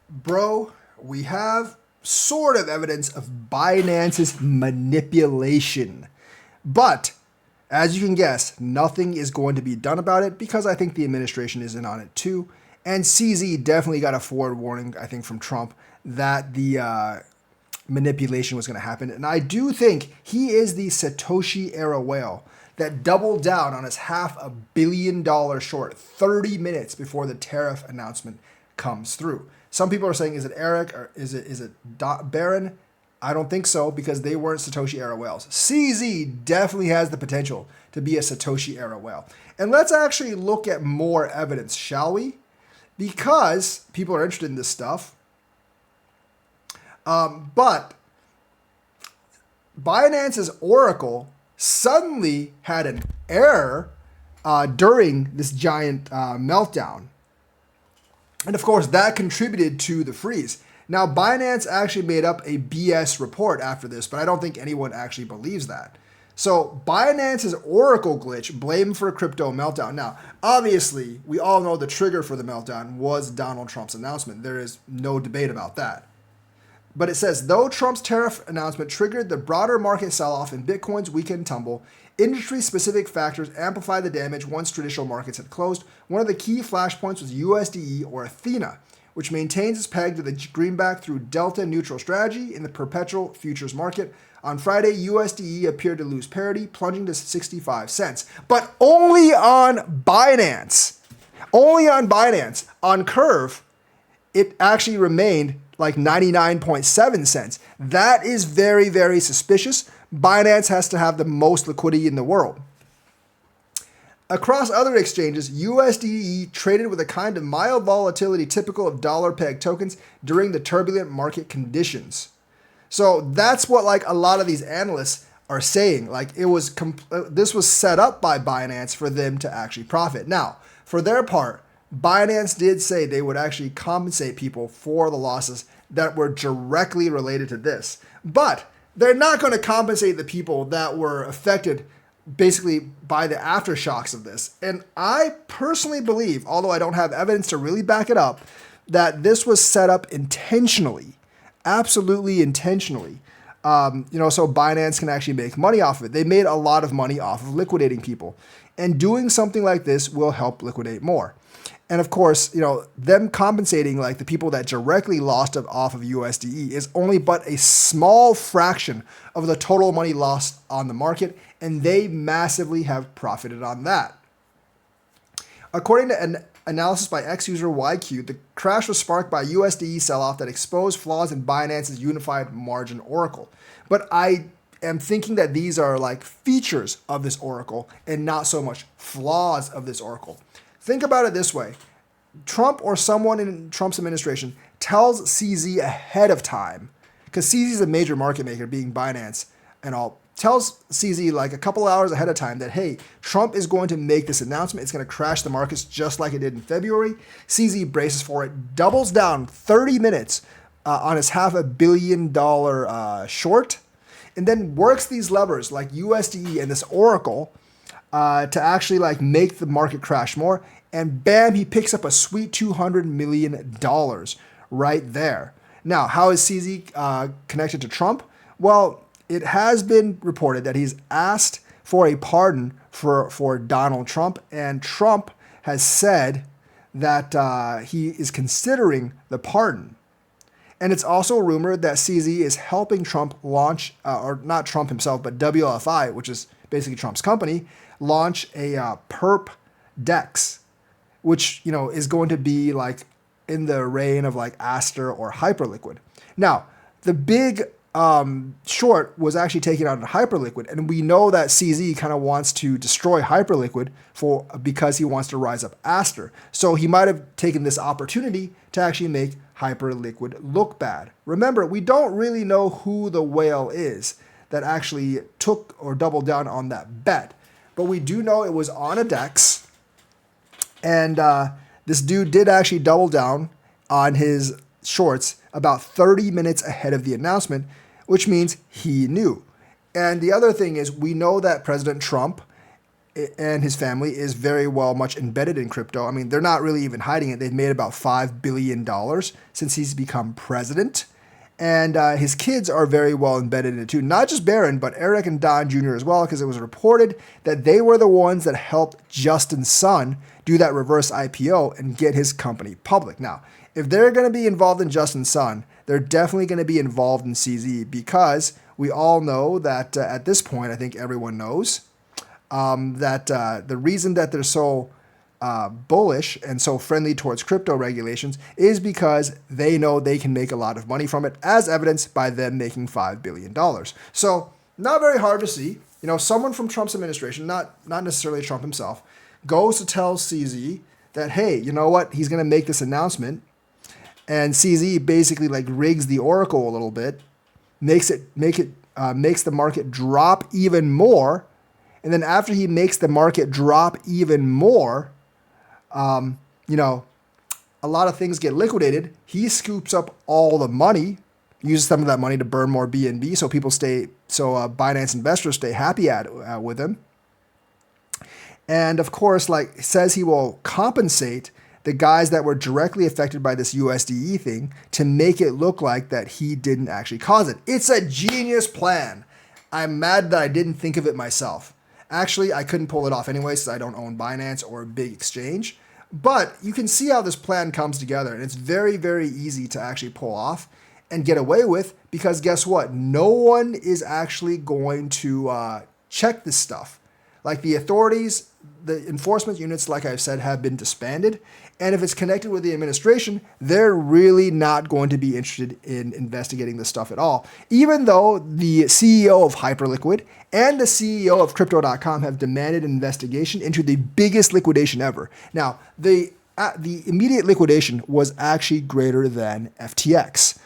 Bro, we have sort of evidence of Binance's manipulation. But as you can guess, nothing is going to be done about it because I think the administration is in on it too. And CZ definitely got a forward warning, I think, from Trump that the manipulation was going to happen. And I do think he is the Satoshi era whale that doubled down on his $500 million short 30 minutes before the tariff announcement comes through. Some people are saying, is it Eric or is it Barron? I don't think so because they weren't Satoshi era whales. CZ definitely has the potential to be a Satoshi era whale. And let's actually look at more evidence, shall we? Because people are interested in this stuff. But Binance's Oracle suddenly had an error during this giant meltdown. And of course, that contributed to the freeze. Now, Binance actually made up a BS report after this, but I don't think anyone actually believes that. So Binance's Oracle glitch blamed for a crypto meltdown. Now, obviously, we all know the trigger for the meltdown was Donald Trump's announcement. There is no debate about that. But it says, though Trump's tariff announcement triggered the broader market sell-off in Bitcoin's weekend tumble, industry-specific factors amplified the damage once traditional markets had closed. One of the key flashpoints was USDE, or Athena, which maintains its peg to the greenback through delta neutral strategy in the perpetual futures market. On Friday, USDE appeared to lose parity, plunging to 65 cents. But only on Binance. Only on Binance. On Curve, it actually remained like 99.7 cents. That is very, very suspicious. Binance has to have the most liquidity in the world. Across other exchanges, USDE traded with a kind of mild volatility typical of dollar peg tokens during the turbulent market conditions. So that's what like a lot of these analysts are saying. Like it was this was set up by Binance for them to actually profit. Now, for their part, Binance did say they would actually compensate people for the losses that were directly related to this. But they're not going to compensate the people that were affected basically by the aftershocks of this. And I personally believe, although I don't have evidence to really back it up, that this was set up intentionally, absolutely intentionally. So Binance can actually make money off of it. They made a lot of money off of liquidating people. And doing something like this will help liquidate more. And of course, them compensating like the people that directly lost off of USDE is only but a small fraction of the total money lost on the market, and they massively have profited on that. According to an analysis by ex-user YQ, the crash was sparked by USDE sell-off that exposed flaws in Binance's unified margin oracle. But I am thinking that these are like features of this oracle and not so much flaws of this oracle. Think about it this way. Trump or someone in Trump's administration tells CZ ahead of time, because CZ is a major market maker, being Binance and all, tells CZ like a couple hours ahead of time that, hey, Trump is going to make this announcement. It's going to crash the markets just like it did in February. CZ braces for it, doubles down 30 minutes on his $500 million short, and then works these levers like USDE and this oracle to actually like make the market crash more. And bam, he picks up a sweet $200 million right there. Now, how is CZ connected to Trump? Well, it has been reported that he's asked for a pardon for Donald Trump, and Trump has said that he is considering the pardon. And it's also rumored that CZ is helping Trump launch, or not Trump himself, but WLFI, which is basically Trump's company, launch a perp DEX, which is going to be like in the reign of like Aster or Hyperliquid. Now, the big short was actually taken out in Hyperliquid, and we know that CZ kind of wants to destroy Hyperliquid because he wants to rise up Aster. So he might have taken this opportunity to actually make Hyperliquid look bad. Remember, we don't really know who the whale is that actually took or doubled down on that bet, but we do know it was on a DEX. And this dude did actually double down on his shorts about 30 minutes ahead of the announcement, which means he knew. And the other thing is, we know that President Trump and his family is very well much embedded in crypto. I mean, they're not really even hiding it. They've made about $5 billion since he's become president. And his kids are very well embedded in it too. Not just Barron, but Eric and Don Jr. as well, because it was reported that they were the ones that helped Justin Sun do that reverse IPO and get his company public. Now, if they're going to be involved in Justin Sun, they're definitely going to be involved in CZ, because we all know that at this point, I think everyone knows that the reason that they're so bullish and so friendly towards crypto regulations is because they know they can make a lot of money from it, as evidenced by them making $5 billion. So not very hard to see. You know, someone from Trump's administration, not necessarily Trump himself, goes to tell CZ that, hey, you know what, he's going to make this announcement. And CZ basically like rigs the oracle a little bit, makes the market drop even more. And then after he makes the market drop even more, you know, a lot of things get liquidated. He scoops up all the money, uses some of that money to burn more BNB, so Binance investors stay happy with him. And of course, like, says he will compensate the guys that were directly affected by this USDE thing to make it look like that he didn't actually cause it. It's a genius plan. I'm mad that I didn't think of it myself. Actually, I couldn't pull it off anyway, since I don't own Binance or a big exchange. But you can see how this plan comes together, and it's very, very easy to actually pull off and get away with, because guess what? No one is actually going to check this stuff. Like, the authorities, the enforcement units, like I've said, have been disbanded. And if it's connected with the administration, they're really not going to be interested in investigating this stuff at all. Even though the CEO of Hyperliquid and the CEO of Crypto.com have demanded an investigation into the biggest liquidation ever. Now, the immediate liquidation was actually greater than FTX.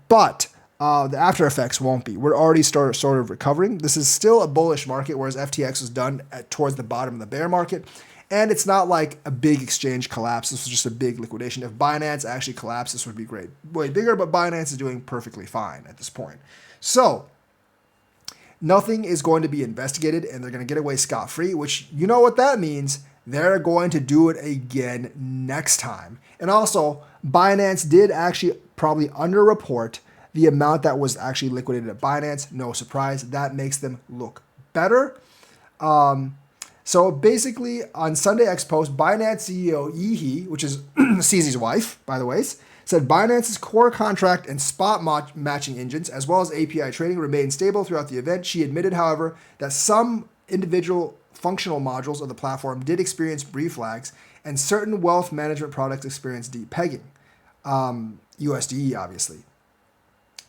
But the after effects won't be. We're already sort of recovering. This is still a bullish market, whereas FTX was done towards the bottom of the bear market. And it's not like a big exchange collapse. This was just a big liquidation. If Binance actually collapsed, this would be great. Way bigger, but Binance is doing perfectly fine at this point. So nothing is going to be investigated, and they're going to get away scot-free, which, you know what that means? They're going to do it again next time. And also, Binance did actually probably underreport the amount that was actually liquidated at Binance. No surprise. That makes them look better. So basically, on Sunday X Post, Binance CEO Yeehee, which is CZ's wife, by the way, said Binance's core contract and spot matching engines, as well as API trading, remained stable throughout the event. She admitted, however, that some individual functional modules of the platform did experience brief lags, and certain wealth management products experienced deep pegging, USDE, obviously.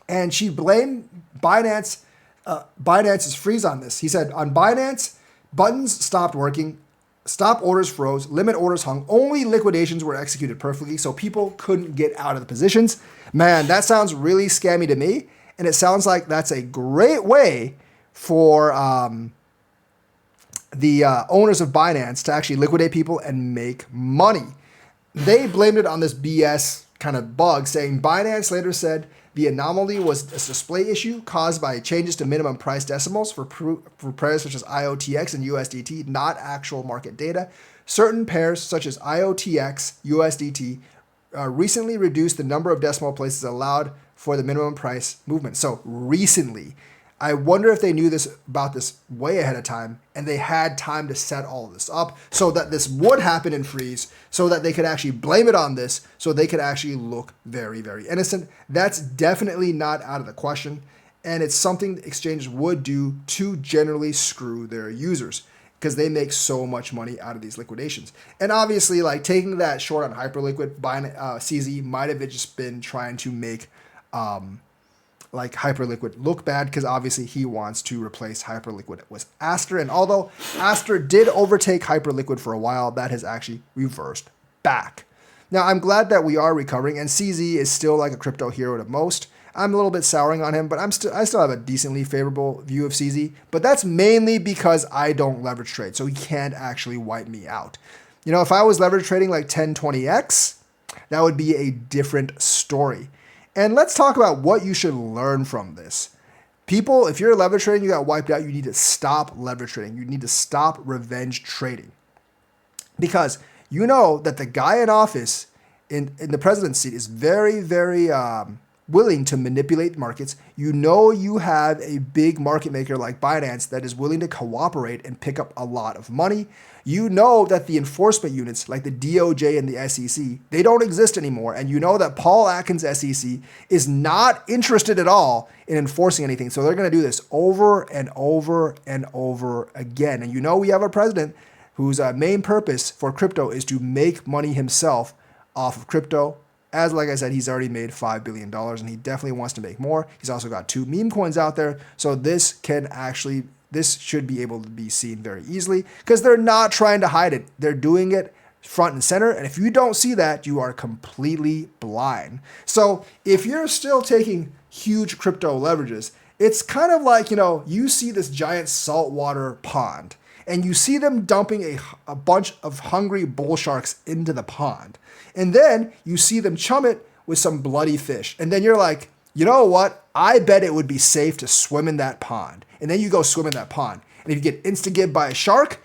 And she blamed Binance's freeze on this. He said, on Binance, buttons stopped working, stop orders froze, limit orders hung, only liquidations were executed perfectly, so people couldn't get out of the positions. Man, that sounds really scammy to me, and it sounds like that's a great way for the owners of Binance to actually liquidate people and make money. They blamed it on this BS kind of bug, saying Binance later said the anomaly was a display issue caused by changes to minimum price decimals for pairs such as IOTX and USDT, not actual market data. Certain pairs such as IOTX, USDT, recently reduced the number of decimal places allowed for the minimum price movement. So recently. I wonder if they knew about this way ahead of time, and they had time to set all of this up so that this would happen and freeze, so that they could actually blame it on this, so they could actually look very, very innocent. That's definitely not out of the question, and it's something exchanges would do to generally screw their users, because they make so much money out of these liquidations. And obviously, like, taking that short on Hyperliquid, CZ might have just been trying to make like Hyperliquid look bad, because obviously he wants to replace Hyperliquid with Aster. And although Aster did overtake Hyperliquid for a while, that has actually reversed back. Now, I'm glad that we are recovering, and CZ is still like a crypto hero to most. I'm a little bit souring on him, but I still have a decently favorable view of CZ. But that's mainly because I don't leverage trade, so he can't actually wipe me out. You know, if I was leverage trading like 1020x, that would be a different story. And let's talk about what you should learn from this. People, if you're leverage trading, you got wiped out, you need to stop leverage trading. You need to stop revenge trading. Because you know that the guy in office in the presidency is very, very willing to manipulate markets. You know you have a big market maker like Binance that is willing to cooperate and pick up a lot of money. You know that the enforcement units like the DOJ and the SEC, they don't exist anymore. And you know that Paul Atkins' SEC is not interested at all in enforcing anything. So they're going to do this over and over and over again. And you know we have a president whose main purpose for crypto is to make money himself off of crypto. As like I said, he's already made $5 billion and he definitely wants to make more. He's also got 2 meme coins out there. So this should be able to be seen very easily because they're not trying to hide it. They're doing it front and center. And if you don't see that, you are completely blind. So if you're still taking huge crypto leverages, it's kind of like, you see this giant saltwater pond and you see them dumping a bunch of hungry bull sharks into the pond. And then you see them chum it with some bloody fish. And then you're like, you know what? I bet it would be safe to swim in that pond. And then you go swim in that pond. And if you get instigated by a shark,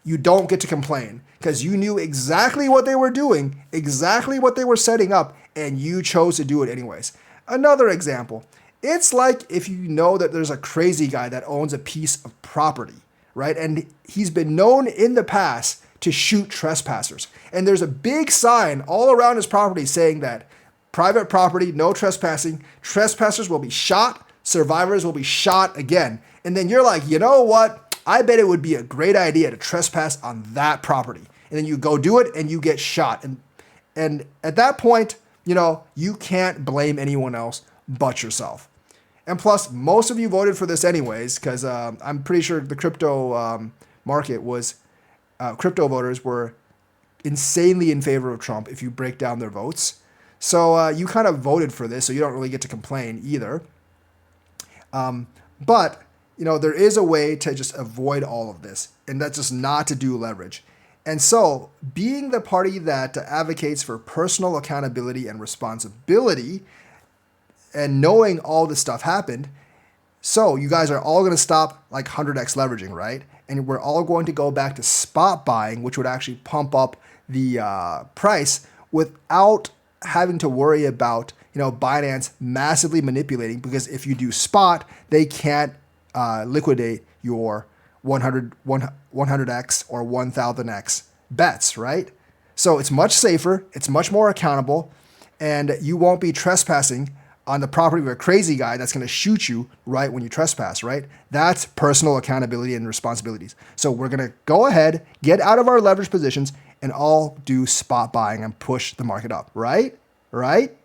you don't get to complain because you knew exactly what they were doing, exactly what they were setting up, and you chose to do it anyways. Another example, it's like if you know that there's a crazy guy that owns a piece of property, right? And he's been known in the past to shoot trespassers. And there's a big sign all around his property saying that private property, no trespassing, trespassers will be shot, survivors will be shot again. And then you're like, you know what? I bet it would be a great idea to trespass on that property. And then you go do it and you get shot. And at that point, you can't blame anyone else but yourself. And plus, most of you voted for this anyways, because I'm pretty sure the crypto market was, crypto voters were insanely in favor of Trump if you break down their votes. So you kind of voted for this, so you don't really get to complain either. But, there is a way to just avoid all of this, and that's just not to do leverage. And so being the party that advocates for personal accountability and responsibility and knowing all this stuff happened, so you guys are all going to stop like 100x leveraging, right? And we're all going to go back to spot buying, which would actually pump up the price without having to worry about Binance massively manipulating, because if you do spot, they can't liquidate your 100x or 1000x bets, right? So it's much safer, it's much more accountable, and you won't be trespassing on the property of a crazy guy that's going to shoot you right when you trespass, right? That's personal accountability and responsibilities. So we're going to go ahead, get out of our leverage positions, and all do spot buying and push the market up, right? Right?